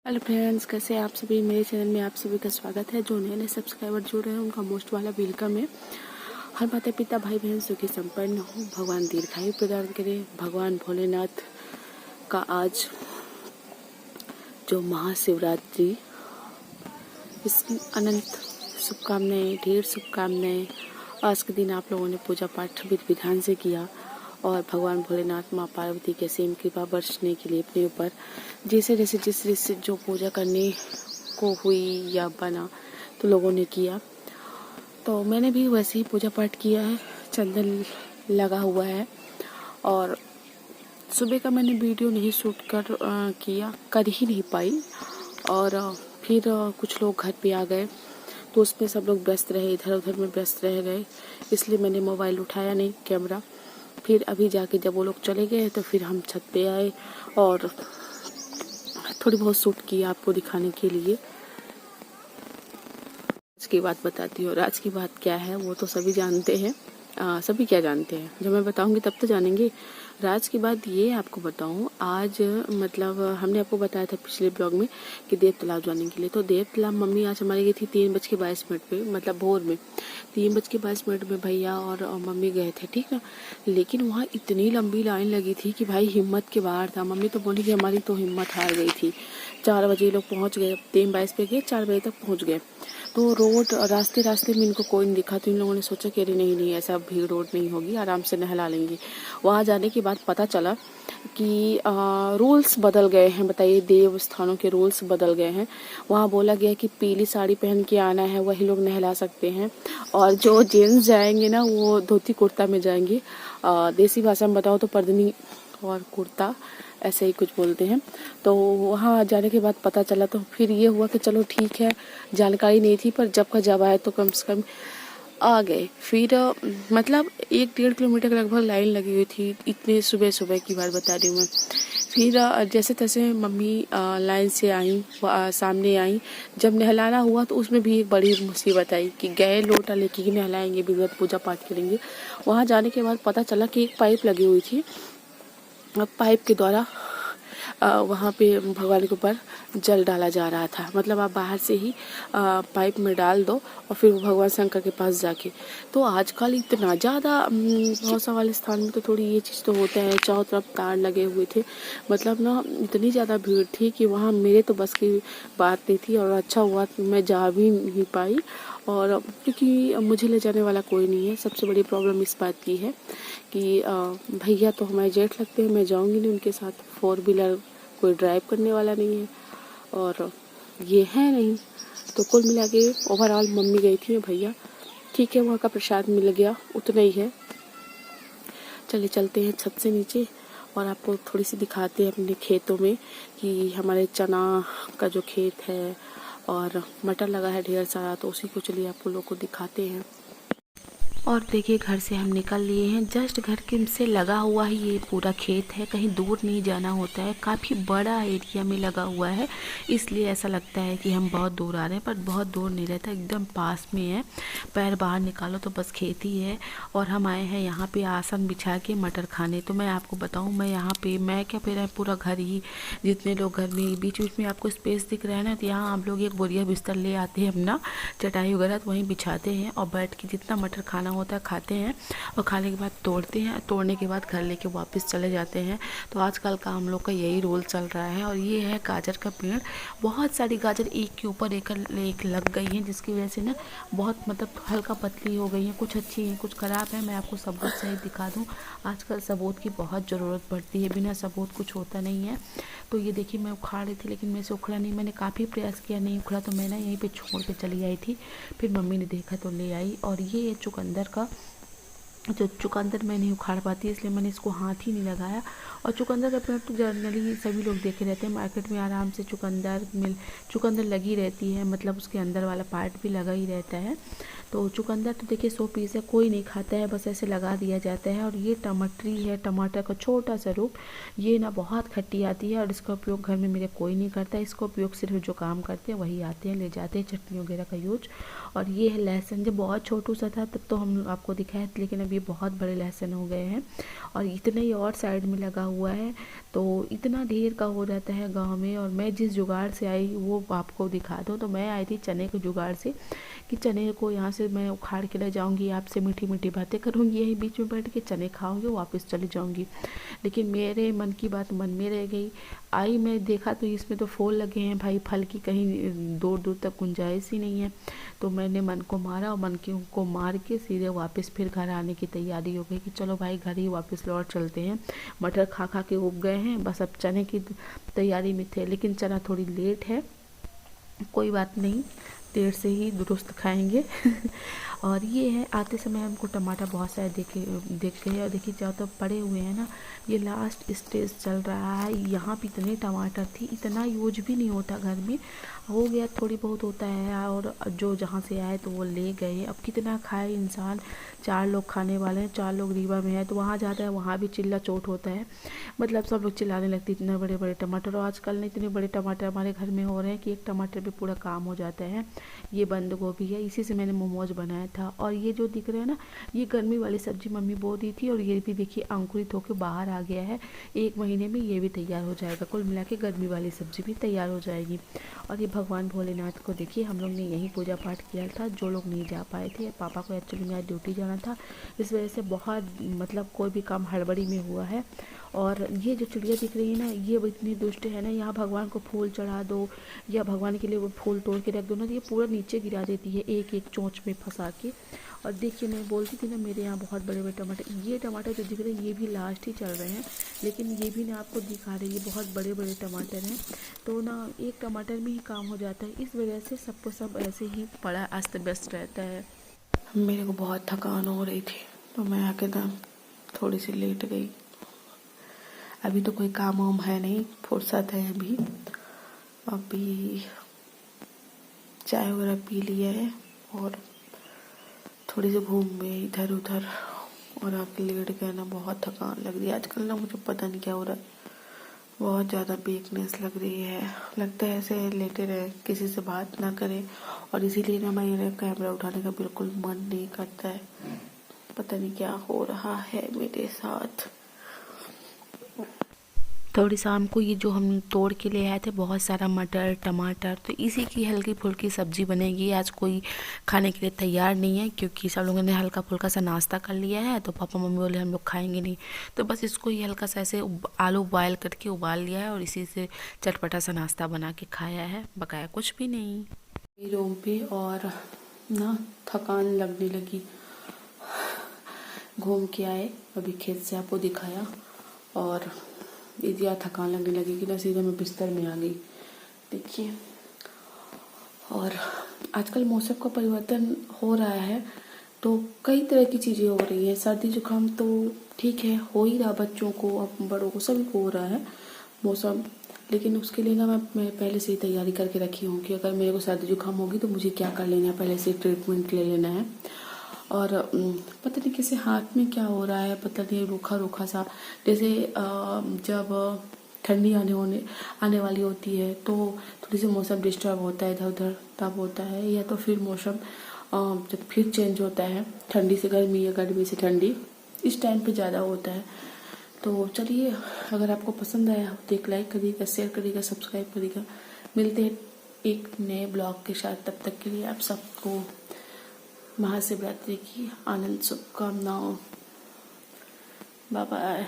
Hello friends, कैसे हैं आप सभी। मेरे चैनल में आप सभी का स्वागत है। जो नए नए सब्सक्राइबर जुड़ रहे हैं उनका मोस्ट वाला वेलकम है। हर माता पिता भाई बहन सुखी संपन्न हो, भगवान दीर्घायु प्रदान करे। भगवान भोलेनाथ का आज जो महाशिवरात्रि, इसकी अनंत शुभकामनाएं, ढेर शुभकामनाएं। आज के दिन आप लोगों ने पूजा पाठ विधि विधान से किया और भगवान भोलेनाथ माँ पार्वती के सेम कृपा बरसने के लिए अपने ऊपर जैसे जो पूजा करने को हुई या बना तो लोगों ने किया। तो मैंने भी वैसे ही पूजा पाठ किया है। चंदन लगा हुआ है और सुबह का मैंने वीडियो नहीं शूट कर ही नहीं पाई। और फिर कुछ लोग घर पे आ गए तो उसमें सब लोग व्यस्त रहे, इधर उधर में व्यस्त रह गए, इसलिए मैंने मोबाइल उठाया नहीं, कैमरा। फिर अभी जाके जब वो लोग चले गए तो फिर हम छत पे आए और थोड़ी बहुत शूट की आपको दिखाने के लिए। आज की बात बताती हूँ। आज की बात क्या है वो तो सभी जानते हैं। सभी क्या जानते हैं, जब मैं बताऊंगी तब तो जानेंगे। राज की बात ये आपको बताऊं, आज मतलब हमने आपको बताया था पिछले ब्लॉग में कि देव तालाब जाने के लिए। तो देव तालाब मम्मी आज हमारी गई थी 3:22 पे, मतलब भोर में 3:22 में भैया और मम्मी गए थे, ठीक है। लेकिन वहाँ इतनी लंबी लाइन लगी थी कि भाई हिम्मत के बाहर था। मम्मी तो बोली कि हमारी तो हिम्मत हार गई थी। 4 बजे लोग पहुँच गए, 3:22 पे गए, 4 बजे तक पहुँच गए। तो रोड रास्ते में इनको कोई नहीं दिखा, तो इन लोगों ने सोचा कि अरे नहीं ऐसा भीड़ रोड नहीं होगी, आराम से नहला लेंगे। वहाँ जाने के बाद पता चला कि रूल्स बदल गए हैं। बताइए, देव स्थानों के रूल्स बदल गए हैं। वहाँ बोला गया कि पीली साड़ी पहन के आना है, वही लोग नहला सकते हैं। और जो जेंट्स जाएंगे ना वो धोती कुर्ता में जाएंगे। देसी भाषा में बताओ तो पर्दनी और कुर्ता ऐसे ही कुछ बोलते हैं। तो वहाँ जाने के बाद पता चला तो फिर ये हुआ कि चलो ठीक है, जानकारी नहीं थी, पर जब का जब आए तो कम से कम आ गए। फिर मतलब 1-1.5 किलोमीटर के लगभग लाइन लगी हुई थी। इतने सुबह सुबह की बात बता रही हूँ मैं। फिर जैसे तैसे मम्मी लाइन से आई, सामने आई। जब नहलाना हुआ तो उसमें भी एक बड़ी मुसीबत आई कि गए लोटा लेके ही नहलाएंगे, विधिवत पूजा पाठ करेंगे। वहाँ जाने के बाद पता चला कि एक पाइप लगी हुई थी। पाइप के द्वारा वहाँ पे भगवान के ऊपर जल डाला जा रहा था। मतलब आप बाहर से ही पाइप में डाल दो और फिर भगवान शंकर के पास जाके। तो आजकल इतना ज़्यादा भौसा वाले स्थान में तो थोड़ी ये चीज़ तो होता है। चारों तरफ तार लगे हुए थे, मतलब ना इतनी ज़्यादा भीड़ थी कि वहाँ मेरे तो बस की बात नहीं थी। और अच्छा हुआ कि मैं जा भी नहीं पाई, और क्योंकि मुझे ले जाने वाला कोई नहीं है। सबसे बड़ी प्रॉब्लम इस बात की है कि भैया तो हमारे जेठ लगते हैं, मैं जाऊंगी नहीं उनके साथ। 4 व्हीलर कोई ड्राइव करने वाला नहीं है और ये है नहीं। तो कुल मिला के ओवरऑल मम्मी गई थी, भैया ठीक है, वहाँ का प्रसाद मिल गया, उतना ही है। चलिए चलते हैं छत से नीचे और आपको थोड़ी सी दिखाते हैं अपने खेतों में कि हमारे चना का जो खेत है और मटर लगा है ढेर सारा, तो उसी को चलिए आपको लोग को दिखाते हैं। और देखिए, घर से हम निकल लिए हैं। जस्ट घर के से लगा हुआ ही ये पूरा खेत है, कहीं दूर नहीं जाना होता है। काफ़ी बड़ा एरिया में लगा हुआ है, इसलिए ऐसा लगता है कि हम बहुत दूर आ रहे हैं, पर बहुत दूर नहीं रहता, एकदम पास में है। पैर बाहर निकालो तो बस खेत ही है। और हम आए हैं यहाँ पे आसन बिछा के मटर खाने। तो मैं आपको बताऊँ, मैं यहाँ पे मैं क्या फिर पूरा घर ही, जितने लोग घर में बीच बीच में आपको स्पेस दिख रहा है ना, तो यहाँ आप लोग एक बोरिया बिस्तर ले आते हैं, अपना चटाई वगैरह, तो वहीं बिछाते हैं और बैठ के जितना मटर खाना होता है खाते हैं। और खाने के बाद तोड़ते हैं, तोड़ने के बाद घर लेके वापस चले जाते हैं। तो आजकल का हम लोग का यही रोल चल रहा है। और ये है गाजर का पेड़। बहुत सारी गाजर एक के ऊपर एक लग गई हैं, जिसकी वजह से ना बहुत मतलब हल्का पतली हो गई हैं। कुछ अच्छी हैं, कुछ ख़राब है। मैं आपको सबूत सही दिखा दूँ। आजकल सबूत की बहुत ज़रूरत पड़ती है, बिना सबूत कुछ होता नहीं है। तो ये देखिए, मैं उखाड़ रही थी लेकिन मेरे से उखड़ा नहीं। मैंने काफ़ी प्रयास किया, नहीं उखड़ा, तो मैं ना यहीं पे छोड़ के चली आई थी। फिर मम्मी ने देखा तो ले आई। और ये है चुकंदर का, जो चुकंदर मैं नहीं उखाड़ पाती, इसलिए मैंने इसको हाथ ही नहीं लगाया। और चुकंदर का पेड़ तो जनरली सभी लोग देखे रहते हैं मार्केट में, आराम से चुकंदर लगी रहती है, मतलब उसके अंदर वाला पार्ट भी लगा ही रहता है। तो चुकंदर तो देखिए 100 पीस है, कोई नहीं खाता है, बस ऐसे लगा दिया जाता है। और ये टमाटरी है, टमाटर का छोटा सा रूप। ये ना बहुत खट्टी आती है और इसका उपयोग घर में मेरे कोई नहीं करता है। इसका उपयोग सिर्फ जो काम करते हैं वही आते हैं, ले जाते हैं चटनी वगैरह का यूज। और ये है लहसुन। जब बहुत छोटू सा था तब तो हम आपको दिखाया, लेकिन अभी अब ये बहुत बड़े लहसुन हो गए हैं और इतने ही और साइड में लगा हुआ है, तो इतना ढेर का हो जाता है गांव में। और मैं जिस जुगाड़ से आई वो आपको दिखा दूँ। तो मैं आई थी चने के जुगाड़ से कि चने को यहाँ से मैं उखाड़ के ले जाऊँगी, आपसे मीठी मीठी बातें करूँगी, यही बीच में बैठ के चने खाऊँगी, वापस चली जाऊँगी। लेकिन मेरे मन की बात मन में रह गई। आई मैं देखा तो इसमें तो फूल लगे हैं भाई, फल की कहीं दूर दूर तक गुंजाइश ही नहीं है। तो मैंने मन को मारा और मन को मार के सीधे वापस फिर घर आने की तैयारी हो गई कि चलो भाई घर ही वापस लौट चलते हैं। मटर खा खा के उब गए हैं, बस अब चने की तैयारी में थे। लेकिन चना थोड़ी लेट है, कोई बात नहीं, देर से ही दुरुस्त खाएंगे। और ये है, आते समय हमको टमाटर बहुत सारे देखे हैं। और देखिए चाहो तो पड़े हुए हैं ना, ये लास्ट स्टेज चल रहा है। यहाँ पे इतने टमाटर थी, इतना यूज भी नहीं होता घर में, हो गया थोड़ी बहुत होता है, और जो जहाँ से आए तो वो ले गए। अब कितना खाए इंसान, 4 लोग खाने वाले हैं, 4 लोग रीवा में है, तो वहाँ जाता है वहाँ भी चिल्ला चोट होता है। मतलब सब लोग चिल्लाने लगते इतने बड़े बड़े टमाटर। और आजकल ने इतने बड़े टमाटर हमारे घर में हो रहे हैं कि एक टमाटर पे पूरा काम हो जाता है। ये बंद गोभी है, इसी से मैंने मोमोज बनाया था। और ये जो दिख रहे हैं ना, ये गर्मी वाली सब्जी मम्मी बो दी थी, और ये भी देखिए अंकुरित होकर बाहर आ गया है। 1 महीने में ये भी तैयार हो जाएगा, कुल मिला के गर्मी वाली सब्जी भी तैयार हो जाएगी। और ये भगवान भोलेनाथ को देखिए, हम लोग ने यही पूजा पाठ किया था, जो लोग नहीं जा पाए थे। पापा को एक्चुअली में आज ड्यूटी जाना था, इस वजह से बहुत मतलब कोई भी काम हड़बड़ी में हुआ है। और ये जो चिड़िया दिख रही है ना, ये इतनी दुष्ट है ना, यहाँ भगवान को फूल चढ़ा दो या भगवान के लिए वो फूल तोड़ के रख दो ना, तो ये पूरा नीचे गिरा देती है एक एक चोंच में फंसा के। और देखिए मैं बोलती थी ना मेरे यहाँ बहुत बड़े बड़े टमाटर, ये टमाटर जो दिख रहे हैं ये भी लास्ट ही चल रहे हैं, लेकिन ये भी ना आपको दिखा रहे, ये बहुत बड़े बड़े टमाटर हैं। तो ना एक टमाटर में ही काम हो जाता है, इस वजह से सबको सब ऐसे ही पड़ा अस्त व्यस्त रहता है। मेरे को बहुत थकान हो रही थी, तो मैं आके ना थोड़ी सी लेट गई। अभी तो कोई काम वाम है नहीं, फुर्सत है अभी चाय वगैरह पी लिया है और थोड़ी सी घूम गए इधर उधर और आके लेट गए ना। बहुत थकान लग रही है आजकल ना, मुझे पता नहीं क्या हो रहा है, बहुत ज़्यादा वीकनेस लग रही है। लगता है ऐसे लेटे रहे, किसी से बात ना करें, और इसीलिए ना मेरा कैमरा उठाने का बिल्कुल मन नहीं करता है। पता नहीं क्या हो रहा है मेरे साथ। थोड़ी शाम को ये जो हम तोड़ के ले आए थे बहुत सारा मटर टमाटर, तो इसी की हल्की फुल्की सब्जी बनेगी। आज कोई खाने के लिए तैयार नहीं है, क्योंकि सब लोगों ने हल्का फुल्का सा नाश्ता कर लिया है, तो पापा मम्मी बोले हम लोग खाएंगे नहीं, तो बस इसको ही हल्का सा ऐसे आलू बॉयल करके उबाल लिया है और इसी से चटपटा सा नाश्ता बना के खाया है, बकाया कुछ भी नहीं। रूम पे और ना थकान लगने लगी, घूम के आए, अभी खेत से आपको दिखाया, और इतना थकान लगने लगी कि ना सीधे मैं बिस्तर में आ गई। देखिए, और आजकल मौसम का परिवर्तन हो रहा है, तो कई तरह की चीज़ें हो रही हैं। सर्दी जुकाम तो ठीक है, हो ही रहा, बच्चों को अब बड़ों को सभी को हो रहा है मौसम। लेकिन उसके लिए ना मैं पहले से ही तैयारी करके रखी हूँ कि अगर मेरे को सर्दी जुकाम होगी तो मुझे क्या कर लेना है, पहले से ट्रीटमेंट ले लेना है। और पता नहीं किसी हाथ में क्या हो रहा है, पता नहीं रूखा रूखा सा, जैसे जब ठंडी आने वाली होती है तो थोड़ी सी मौसम डिस्टर्ब होता है, इधर उधर तब होता है, या तो फिर मौसम जब फिर चेंज होता है, ठंडी से गर्मी या गर्मी से ठंडी, इस टाइम पे ज़्यादा होता है। तो चलिए, अगर आपको पसंद आया तो एक लाइक करिएगा, शेयर करिएगा, सब्सक्राइब करिएगा। मिलते हैं एक नए ब्लॉग के साथ, तब तक के लिए आप सबको महाशिवरात्रि की आनंद शुभकामनाओं। Bye bye.